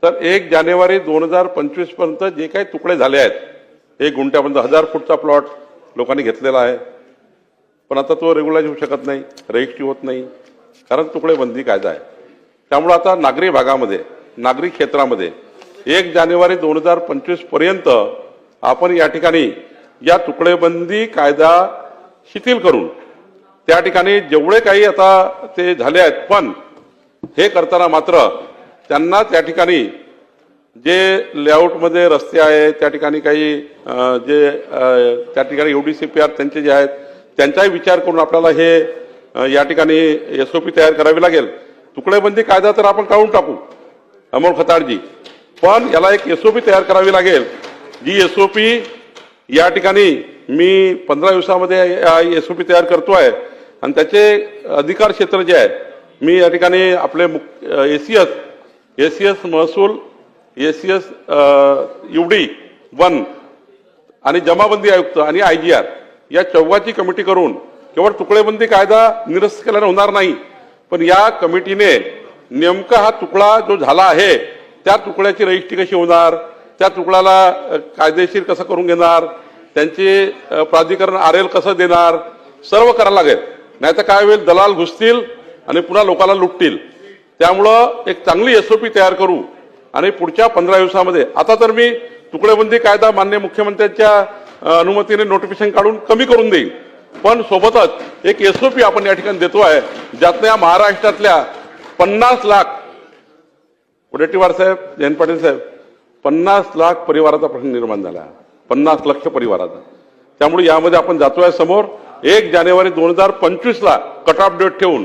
तर 1 जानेवारी 2025 पर्यंत जे काही तुकडे झाले आहेत, 1 गुंठ्यापर्यंत 1000 फूटचा प्लॉट लोकांनी घेतलेला आहे, पण आता तो रेग्युलाइज होऊ शकत नाही, रजिस्ट्री होत नाही, कारण तुकडे बंदी कायदा आहे. त्यामुळे आता नागरी भागामध्ये, नागरी क्षेत्रामध्ये 1 जानेवारी 2025 पर्यंत आपण या ठिकाणी या तुकडेबंदी कायदा शिथिल करून त्या ठिकाणी जेवढे काही आता ते झाले आहेत, पण हे करताना मात्र त्यांना त्या ठिकाणी जे लेआउटमध्ये रस्ते आहेत, त्या ठिकाणी काही जे त्या ठिकाणी UDCPR त्यांचे जे आहेत त्यांचाही विचार करून आपल्याला हे या ठिकाणी SOP तयार करावी लागेल. तुकडेबंदी कायदा तर आपण काढून टाकू अमोल खताळजी, पण याला एक SOP तयार करावी लागेल. जी SOP या ठिकाणी मी 15 दिवसामध्ये SOP तयार करतोय आणि त्याचे अधिकार क्षेत्र जे आहे मी या ठिकाणी आपले ACS महसूल, ACS UD 1 आणि जमाबंदी आयुक्त आणि IGR या चौघाची कमिटी करून केवळ तुकडेबंदी कायदा निरस्त केल्याने होणार नाही, पण या कमिटीने नेमका हा तुकडा जो झाला आहे त्या तुकड्याची रजिस्ट्री कशी होणार, त्या तुकड्याला कायदेशीर कसं करून घेणार, त्यांचे प्राधिकरण RL कसं देणार, सर्व करायला लागेल. नाहीतर काय होईल, दलाल घुसतील आणि पुन्हा लोकांना लुटतील. त्यामुळं एक चांगली SOP तयार करू आणि पुढच्या 15 दिवसामध्ये, आता तर मी तुकडेबंदी कायदा माननीय मुख्यमंत्र्यांच्या अनुमतीने नोटिफिकेशन काढून कमी करून देईल, पण सोबतच एक SOP आपण या ठिकाणी देतो आहे, ज्यातनं या महाराष्ट्रातल्या 50 लाख वडेट्टीवार साहेब, जयंत पाटील साहेब, 50 लाख परिवाराचा प्रश्न निर्माण झाला, 50 लाख परिवाराचा. त्यामुळे यामध्ये आपण जातोय समोर. 1 जानेवारी 2025 ला कट ऑफ डेट ठेवून